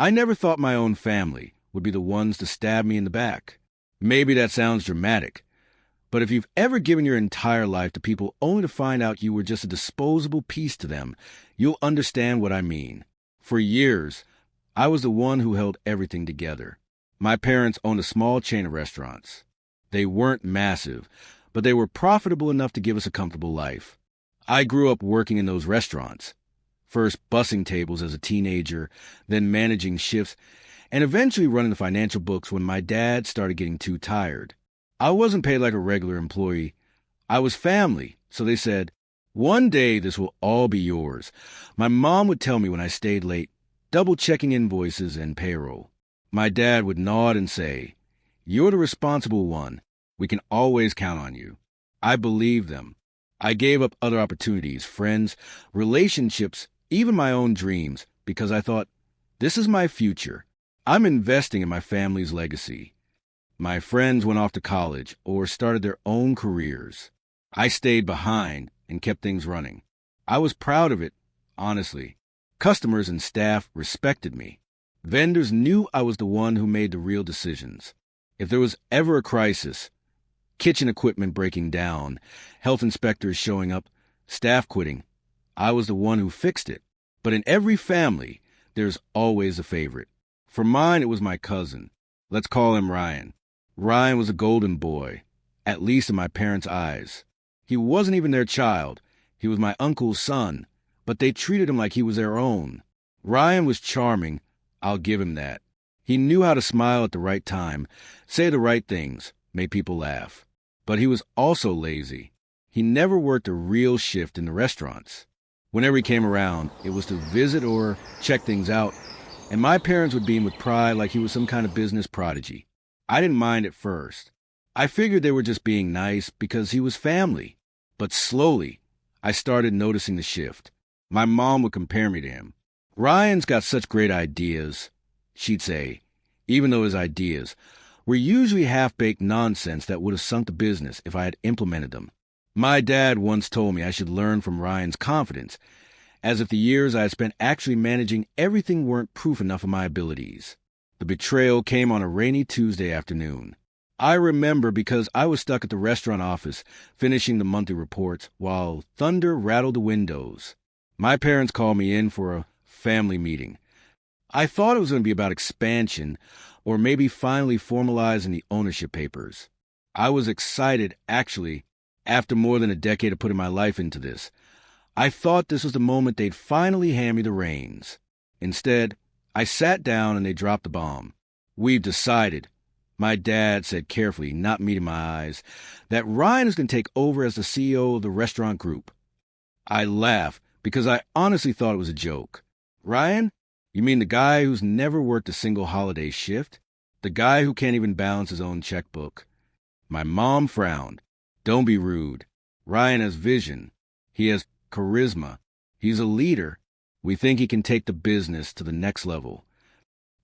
I never thought my own family would be the ones to stab me in the back. Maybe that sounds dramatic, but if you've ever given your entire life to people only to find out you were just a disposable piece to them, you'll understand what I mean. For years, I was the one who held everything together. My parents owned a small chain of restaurants. They weren't massive, but they were profitable enough to give us a comfortable life. I grew up working in those restaurants, first bussing tables as a teenager, then managing shifts, and eventually running the financial books when my dad started getting too tired. I wasn't paid like a regular employee. I was family, so they said, "One day this will all be yours." My mom would tell me when I stayed late, double-checking invoices and payroll. My dad would nod and say, "You're the responsible one. We can always count on you." I believed them. I gave up other opportunities, friends, relationships, even my own dreams, because I thought, this is my future. I'm investing in my family's legacy. My friends went off to college or started their own careers. I stayed behind and kept things running. I was proud of it, honestly. Customers and staff respected me. Vendors knew I was the one who made the real decisions. If there was ever a crisis, kitchen equipment breaking down, health inspectors showing up, staff quitting, I was the one who fixed it. But in every family, there's always a favorite. For mine, it was my cousin. Let's call him Ryan. Ryan was a golden boy, at least in my parents' eyes. He wasn't even their child. He was my uncle's son, but they treated him like he was their own. Ryan was charming, I'll give him that. He knew how to smile at the right time, say the right things, make people laugh. But he was also lazy. He never worked a real shift in the restaurants. Whenever he came around, it was to visit or check things out, and my parents would beam with pride like he was some kind of business prodigy. I didn't mind at first. I figured they were just being nice because he was family. But slowly, I started noticing the shift. My mom would compare me to him. "Ryan's got such great ideas," she'd say, even though his ideas were usually half-baked nonsense that would have sunk the business if I had implemented them. My dad once told me I should learn from Ryan's confidence, as if the years I had spent actually managing everything weren't proof enough of my abilities. The betrayal came on a rainy Tuesday afternoon. I remember because I was stuck at the restaurant office finishing the monthly reports while thunder rattled the windows. My parents called me in for a family meeting. I thought it was going to be about expansion or maybe finally formalizing the ownership papers. I was excited, actually, after more than a decade of putting my life into this. I thought this was the moment they'd finally hand me the reins. Instead, I sat down and they dropped the bomb. "We've decided," my dad said carefully, not meeting my eyes, "that Ryan is going to take over as the CEO of the restaurant group." I laughed because I honestly thought it was a joke. "Ryan? You mean the guy who's never worked a single holiday shift? The guy who can't even balance his own checkbook?" My mom frowned. "Don't be rude. Ryan has vision. He has charisma. He's a leader. We think he can take the business to the next level."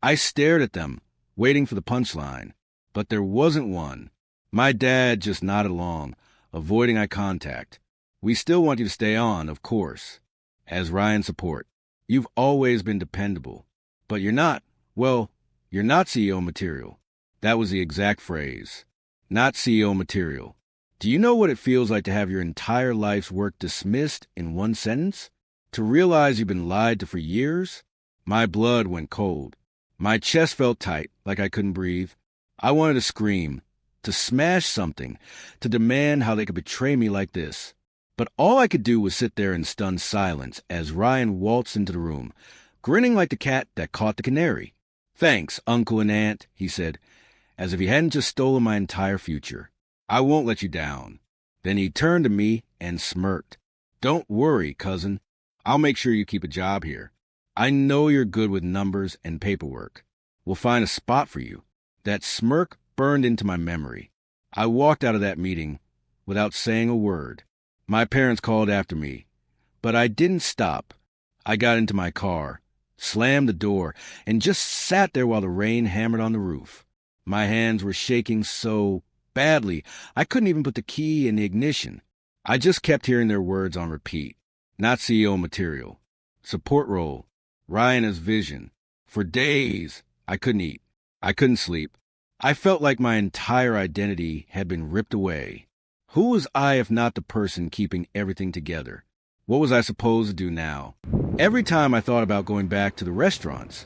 I stared at them, waiting for the punchline, but there wasn't one. My dad just nodded along, avoiding eye contact. "We still want you to stay on, of course, as Ryan's support. You've always been dependable, but you're not CEO material." That was the exact phrase. Not CEO material. Do you know what it feels like to have your entire life's work dismissed in one sentence? To realize you've been lied to for years? My blood went cold. My chest felt tight, like I couldn't breathe. I wanted to scream, to smash something, to demand how they could betray me like this. But all I could do was sit there in stunned silence as Ryan waltzed into the room, grinning like the cat that caught the canary. "Thanks, Uncle and Aunt," he said, as if he hadn't just stolen my entire future. "I won't let you down." Then he turned to me and smirked. "Don't worry, cousin. I'll make sure you keep a job here. I know you're good with numbers and paperwork. We'll find a spot for you." That smirk burned into my memory. I walked out of that meeting without saying a word. My parents called after me, but I didn't stop. I got into my car, slammed the door, and just sat there while the rain hammered on the roof. My hands were shaking so badly, I couldn't even put the key in the ignition. I just kept hearing their words on repeat. Not CEO material. Support role. Ryan has vision. For days, I couldn't eat. I couldn't sleep. I felt like my entire identity had been ripped away. Who was I if not the person keeping everything together? What was I supposed to do now? Every time I thought about going back to the restaurants,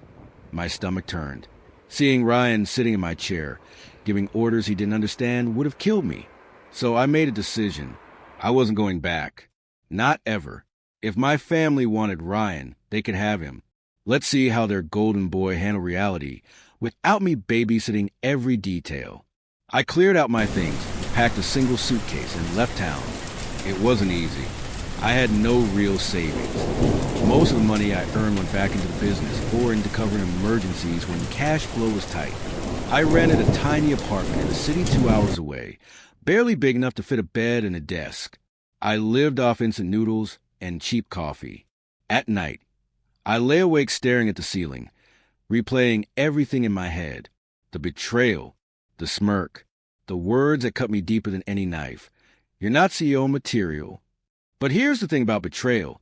my stomach turned. Seeing Ryan sitting in my chair, giving orders he didn't understand, would have killed me. So I made a decision. I wasn't going back. Not ever. If my family wanted Ryan, they could have him. Let's see how their golden boy handled reality without me babysitting every detail. I cleared out my things, packed a single suitcase, and left town. It wasn't easy. I had no real savings. Most of the money I earned went back into the business or into covering emergencies when cash flow was tight. I rented a tiny apartment in a city 2 hours away, barely big enough to fit a bed and a desk. I lived off instant noodles and cheap coffee. At night, I lay awake staring at the ceiling, replaying everything in my head. The betrayal, the smirk, the words that cut me deeper than any knife. You're not CEO material. But here's the thing about betrayal.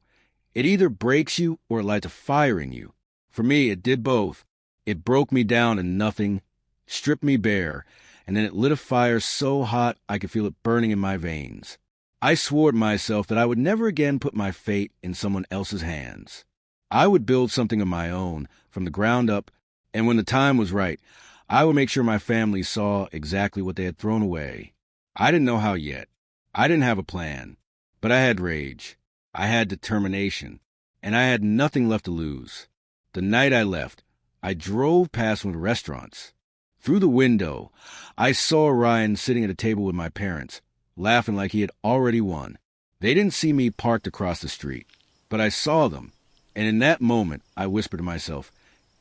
It either breaks you or it lights a fire in you. For me, it did both. It broke me down to nothing, stripped me bare, and then it lit a fire so hot I could feel it burning in my veins. I swore to myself that I would never again put my fate in someone else's hands. I would build something of my own from the ground up, and when the time was right, I would make sure my family saw exactly what they had thrown away. I didn't know how yet. I didn't have a plan. But I had rage, I had determination, and I had nothing left to lose. The night I left, I drove past one of the restaurants. Through the window, I saw Ryan sitting at a table with my parents, laughing like he had already won. They didn't see me parked across the street, but I saw them, and in that moment, I whispered to myself,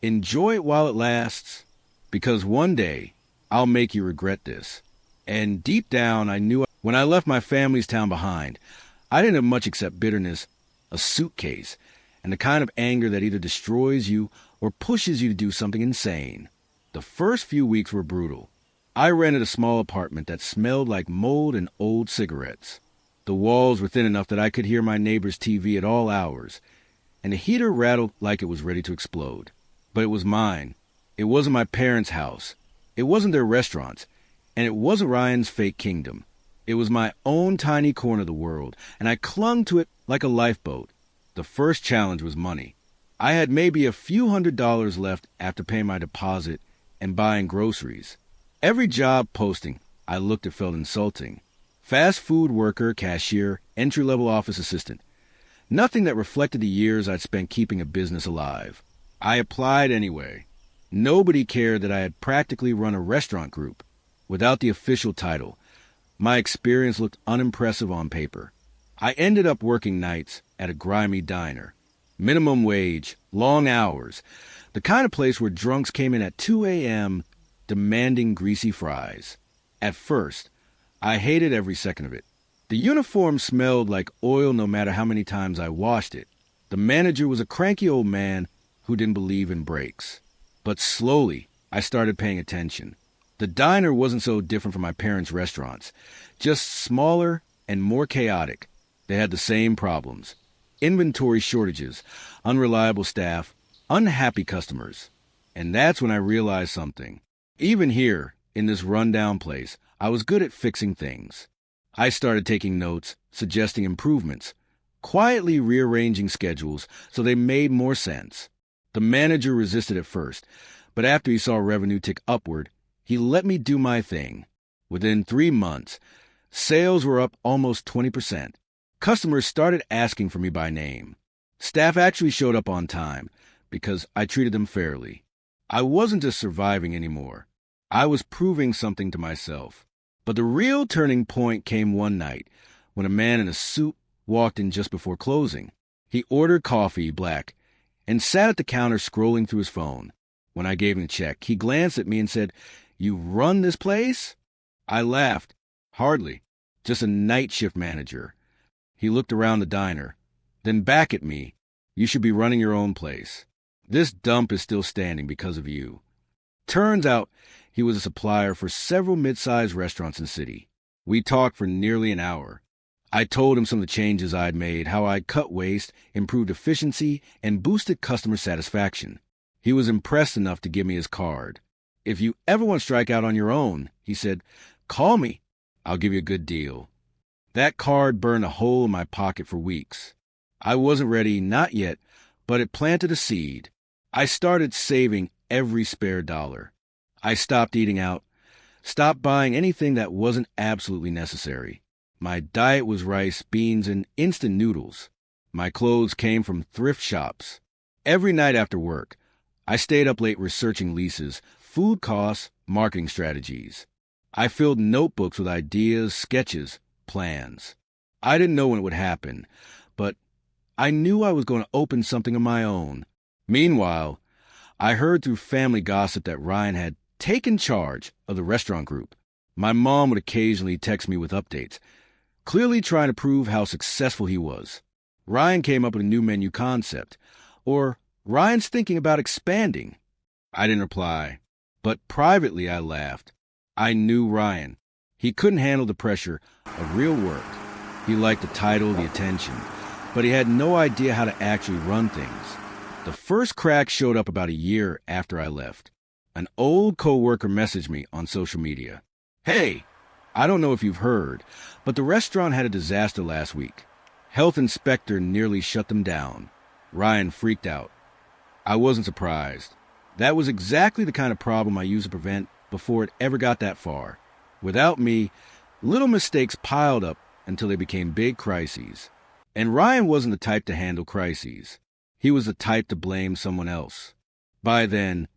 enjoy it while it lasts, because one day, I'll make you regret this. And deep down, I knew when I left my family's town behind, I didn't have much except bitterness, a suitcase, and the kind of anger that either destroys you or pushes you to do something insane. The first few weeks were brutal. I rented a small apartment that smelled like mold and old cigarettes. The walls were thin enough that I could hear my neighbor's TV at all hours, and the heater rattled like it was ready to explode. But it was mine. It wasn't my parents' house. It wasn't their restaurants, and it wasn't Ryan's fake kingdom. It was my own tiny corner of the world, and I clung to it like a lifeboat. The first challenge was money. I had maybe a few $100s left after paying my deposit and buying groceries. Every job posting I looked at felt insulting. Fast food worker, cashier, entry-level office assistant. Nothing that reflected the years I'd spent keeping a business alive. I applied anyway. Nobody cared that I had practically run a restaurant group. Without the official title, my experience looked unimpressive on paper. I ended up working nights at a grimy diner. Minimum wage, long hours, the kind of place where drunks came in at 2 a.m. demanding greasy fries. At first, I hated every second of it. The uniform smelled like oil no matter how many times I washed it. The manager was a cranky old man who didn't believe in breaks. But slowly, I started paying attention. The diner wasn't so different from my parents' restaurants, just smaller and more chaotic. They had the same problems. Inventory shortages, unreliable staff, unhappy customers. And that's when I realized something. Even here, in this rundown place, I was good at fixing things. I started taking notes, suggesting improvements, quietly rearranging schedules so they made more sense. The manager resisted at first, but after he saw revenue tick upward, he let me do my thing. Within 3 months, sales were up almost 20%. Customers started asking for me by name. Staff actually showed up on time because I treated them fairly. I wasn't just surviving anymore. I was proving something to myself. But the real turning point came one night when a man in a suit walked in just before closing. He ordered coffee, black, and sat at the counter scrolling through his phone. When I gave him a check, he glanced at me and said, "You run this place?" I laughed. "Hardly. Just a night shift manager." He looked around the diner, then back at me. "You should be running your own place. This dump is still standing because of you." Turns out he was a supplier for several mid-sized restaurants in the city. We talked for nearly an hour. I told him some of the changes I'd made, how I'd cut waste, improved efficiency, and boosted customer satisfaction. He was impressed enough to give me his card. "If you ever want to strike out on your own," he said, "call me. I'll give you a good deal." That card burned a hole in my pocket for weeks. I wasn't ready, not yet, but it planted a seed. I started saving every spare dollar. I stopped eating out, stopped buying anything that wasn't absolutely necessary. My diet was rice, beans, and instant noodles. My clothes came from thrift shops. Every night after work, I stayed up late researching leases, food costs, marketing strategies. I filled notebooks with ideas, sketches, plans. I didn't know when it would happen, but I knew I was going to open something of my own. Meanwhile, I heard through family gossip that Ryan had taken charge of the restaurant group. My mom would occasionally text me with updates, clearly trying to prove how successful he was. Ryan came up with a new menu concept, or Ryan's thinking about expanding. I didn't reply, but privately I laughed. I knew Ryan. He couldn't handle the pressure of real work. He liked the title, the attention, but he had no idea how to actually run things. The first crack showed up about a year after I left. An old coworker messaged me on social media. "Hey, I don't know if you've heard, but the restaurant had a disaster last week. Health inspector nearly shut them down." Ryan freaked out. I wasn't surprised. That was exactly the kind of problem I used to prevent before it ever got that far. Without me, little mistakes piled up until they became big crises. And Ryan wasn't the type to handle crises. He was the type to blame someone else. By then,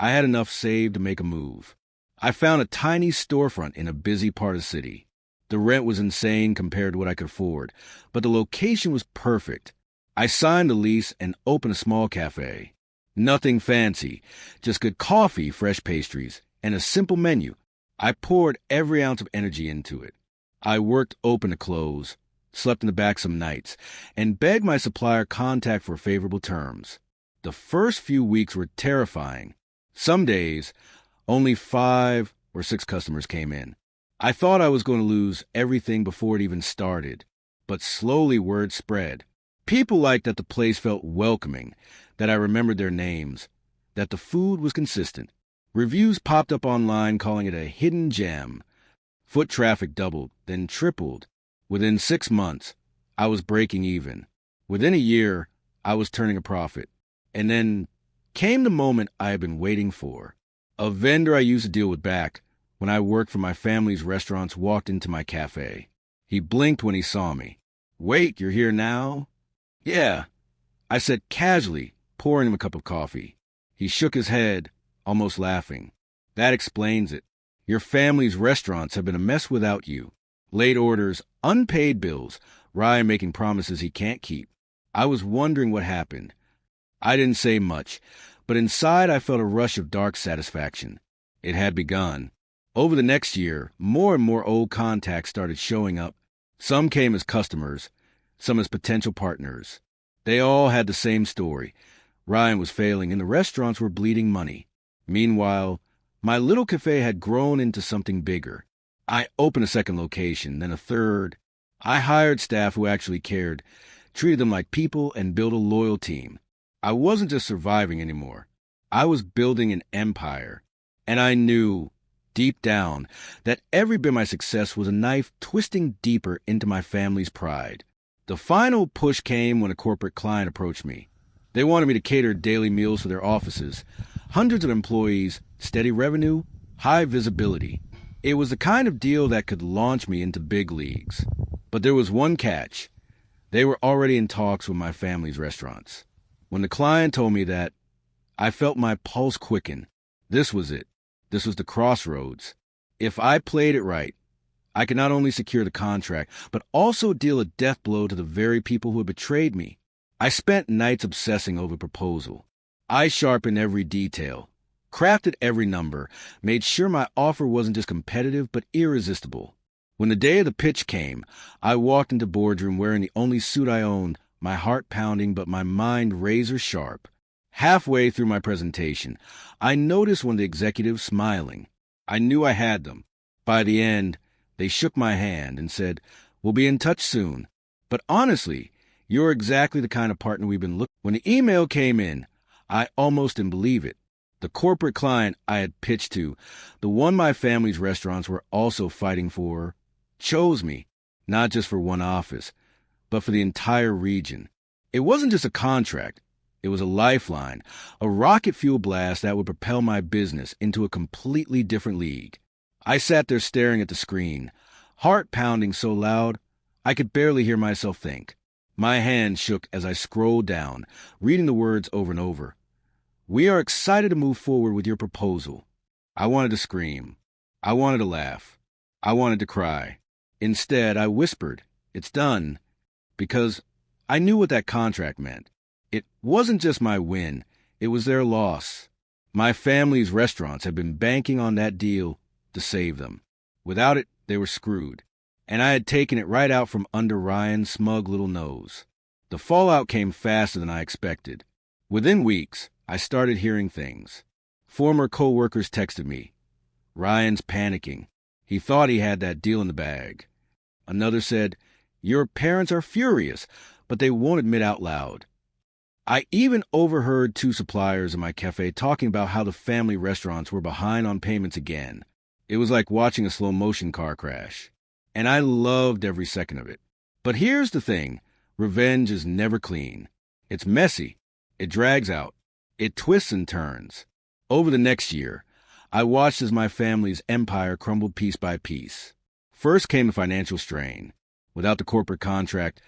I had enough saved to make a move. I found a tiny storefront in a busy part of the city. The rent was insane compared to what I could afford, but the location was perfect. I signed the lease and opened a small café. Nothing fancy, just good coffee, fresh pastries, and a simple menu. I poured every ounce of energy into it. I worked open to close, slept in the back some nights, and begged my supplier contact for favorable terms. The first few weeks were terrifying. Some days, only 5 or 6 customers came in. I thought I was going to lose everything before it even started, but slowly word spread. People liked that the place felt welcoming, that I remembered their names, that the food was consistent. Reviews popped up online calling it a hidden gem. Foot traffic doubled, then tripled. Within 6 months, I was breaking even. Within a year, I was turning a profit. And then came the moment I had been waiting for. A vendor I used to deal with back when I worked for my family's restaurants walked into my cafe. He blinked when he saw me. "Wait, you're here now?" "Yeah," I said casually, pouring him a cup of coffee. He shook his head, almost laughing. "That explains it. Your family's restaurants have been a mess without you. Late orders, unpaid bills, Ryan making promises he can't keep." I was wondering what happened. I didn't say much, but inside I felt a rush of dark satisfaction. It had begun. Over the next year, more and more old contacts started showing up. Some came as customers, some as potential partners. They all had the same story. Ryan was failing and the restaurants were bleeding money. Meanwhile, my little cafe had grown into something bigger. I opened a second location, then a third. I hired staff who actually cared, treated them like people, and built a loyal team. I wasn't just surviving anymore. I was building an empire. And I knew, deep down, that every bit of my success was a knife twisting deeper into my family's pride. The final push came when a corporate client approached me. They wanted me to cater daily meals for their offices. Hundreds of employees, steady revenue, high visibility. It was the kind of deal that could launch me into big leagues. But there was one catch. They were already in talks with my family's restaurants. When the client told me that, I felt my pulse quicken. This was it. This was the crossroads. If I played it right, I could not only secure the contract, but also deal a death blow to the very people who had betrayed me. I spent nights obsessing over the proposal. I sharpened every detail, crafted every number, made sure my offer wasn't just competitive, but irresistible. When the day of the pitch came, I walked into the boardroom wearing the only suit I owned, my heart pounding, but my mind razor sharp. Halfway through my presentation, I noticed one of the executives smiling. I knew I had them. By the end, they shook my hand and said, "We'll be in touch soon. But honestly, you're exactly the kind of partner we've been looking." When the email came in, I almost didn't believe it. The corporate client I had pitched to, the one my family's restaurants were also fighting for, chose me, not just for one office, but for the entire region. It wasn't just a contract. It was a lifeline, a rocket fuel blast that would propel my business into a completely different league. I sat there staring at the screen, heart pounding so loud I could barely hear myself think. My hands shook as I scrolled down, reading the words over and over. "We are excited to move forward with your proposal." I wanted to scream. I wanted to laugh. I wanted to cry. Instead, I whispered, "It's done," because I knew what that contract meant. It wasn't just my win, it was their loss. My family's restaurants had been banking on that deal to save them. Without it, they were screwed. And I had taken it right out from under Ryan's smug little nose. The fallout came faster than I expected. Within weeks, I started hearing things. Former co-workers texted me. "Ryan's panicking. He thought he had that deal in the bag." Another said, "Your parents are furious, but they won't admit out loud." I even overheard 2 suppliers in my cafe talking about how the family restaurants were behind on payments again. It was like watching a slow-motion car crash. And I loved every second of it. But here's the thing. Revenge is never clean. It's messy. It drags out. It twists and turns. Over the next year, I watched as my family's empire crumbled piece by piece. First came the financial strain. Without the corporate contract,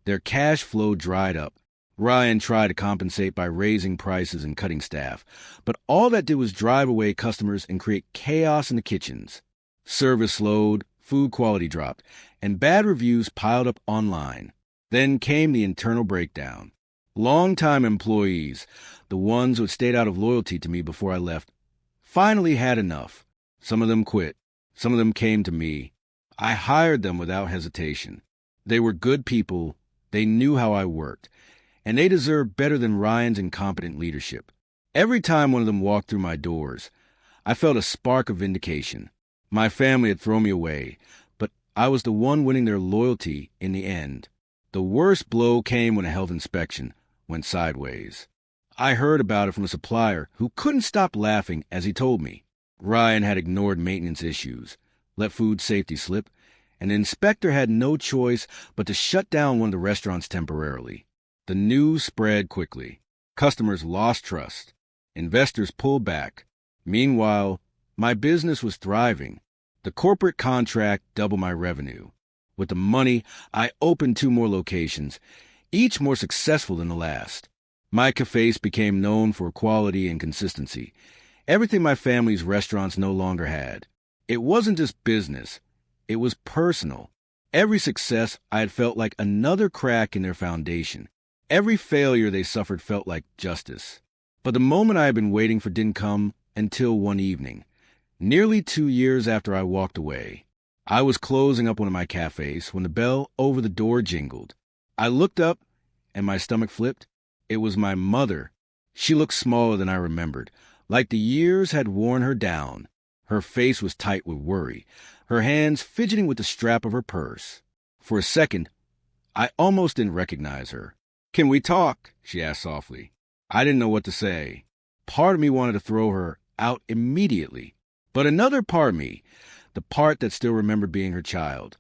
their cash flow dried up. Ryan tried to compensate by raising prices and cutting staff, but all that did was drive away customers and create chaos in the kitchens. Service slowed, food quality dropped, and bad reviews piled up online. Then came the internal breakdown. Longtime employees, the ones who had stayed out of loyalty to me before I left, finally had enough. Some of them quit. Some of them came to me. I hired them without hesitation. They were good people. They knew how I worked. And they deserved better than Ryan's incompetent leadership. Every time one of them walked through my doors, I felt a spark of vindication. My family had thrown me away, but I was the one winning their loyalty in the end. The worst blow came when a health inspection went sideways. I heard about it from a supplier who couldn't stop laughing as he told me. Ryan had ignored maintenance issues, let food safety slip, and the inspector had no choice but to shut down one of the restaurants temporarily. The news spread quickly. Customers lost trust. Investors pulled back. Meanwhile, my business was thriving. The corporate contract doubled my revenue. With the money, I opened 2 more locations, each more successful than the last. My cafes became known for quality and consistency, everything my family's restaurants no longer had. It wasn't just business. It was personal. Every success I had felt like another crack in their foundation. Every failure they suffered felt like justice. But the moment I had been waiting for didn't come until one evening, nearly 2 years after I walked away. I was closing up one of my cafes when the bell over the door jingled. I looked up, and my stomach flipped. It was my mother. She looked smaller than I remembered, like the years had worn her down. Her face was tight with worry, her hands fidgeting with the strap of her purse. For a second, I almost didn't recognize her. "Can we talk?" she asked softly. I didn't know what to say. Part of me wanted to throw her out immediately. But another part of me, the part that still remembered being her child,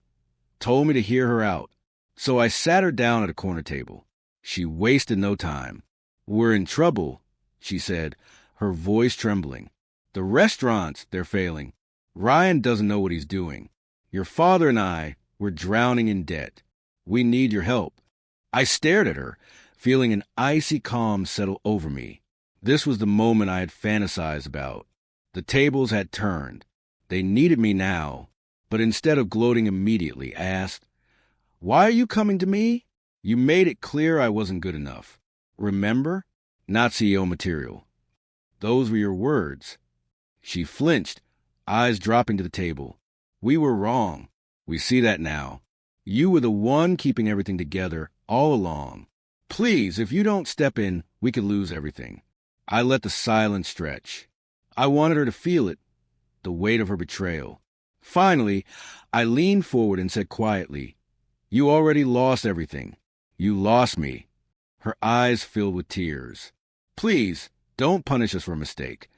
told me to hear her out. So I sat her down at a corner table. She wasted no time. "We're in trouble," she said, her voice trembling. "The restaurants, they're failing. Ryan doesn't know what he's doing. Your father and I, we're drowning in debt. We need your help." I stared at her, feeling an icy calm settle over me. This was the moment I had fantasized about. The tables had turned. They needed me now. But instead of gloating immediately, I asked, "Why are you coming to me? You made it clear I wasn't good enough. Remember? Not CEO material. Those were your words." She flinched, eyes dropping to the table. "We were wrong. We see that now. You were the one keeping everything together all along. Please, if you don't step in, we could lose everything." I let the silence stretch. I wanted her to feel it, the weight of her betrayal. Finally, I leaned forward and said quietly, "You already lost everything. You lost me." Her eyes filled with tears. Please, don't punish us for a mistake.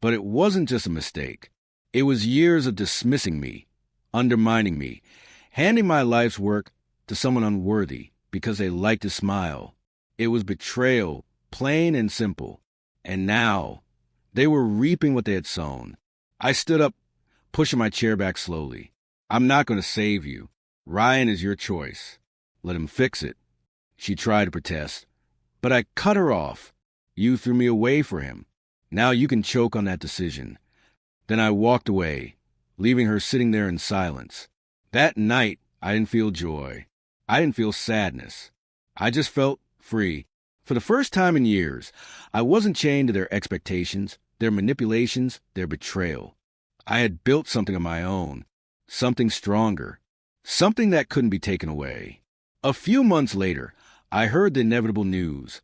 But it wasn't just a mistake. It was years of dismissing me, undermining me, handing my life's work to someone unworthy because they liked to smile. It was betrayal, plain and simple. And now, they were reaping what they had sown. I stood up, pushing my chair back slowly. I'm not going to save you. Ryan is your choice. Let him fix it. She tried to protest, but I cut her off. You threw me away for him. Now you can choke on that decision. Then I walked away, leaving her sitting there in silence. That night, I didn't feel joy. I didn't feel sadness. I just felt free. For the first time in years, I wasn't chained to their expectations, their manipulations, their betrayal. I had built something of my own, something stronger, something that couldn't be taken away. A few months later, I heard the inevitable news.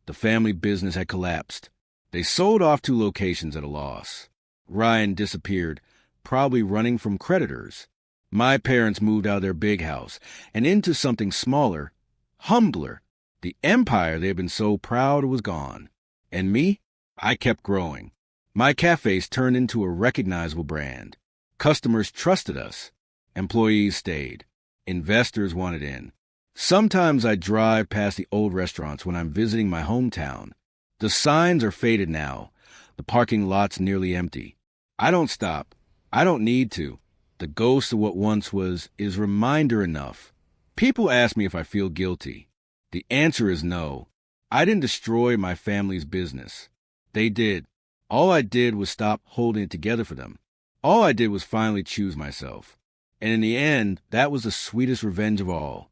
The family business had collapsed. They sold off 2 locations at a loss. Ryan disappeared, probably running from creditors. My parents moved out of their big house and into something smaller, humbler. The empire they had been so proud was gone. And me? I kept growing. My cafes turned into a recognizable brand. Customers trusted us. Employees stayed. Investors wanted in. Sometimes I drive past the old restaurants when I'm visiting my hometown. The signs are faded now. The parking lot's nearly empty. I don't stop. I don't need to. The ghost of what once was is reminder enough. People ask me if I feel guilty. The answer is no. I didn't destroy my family's business. They did. All I did was stop holding it together for them. All I did was finally choose myself. And in the end, that was the sweetest revenge of all.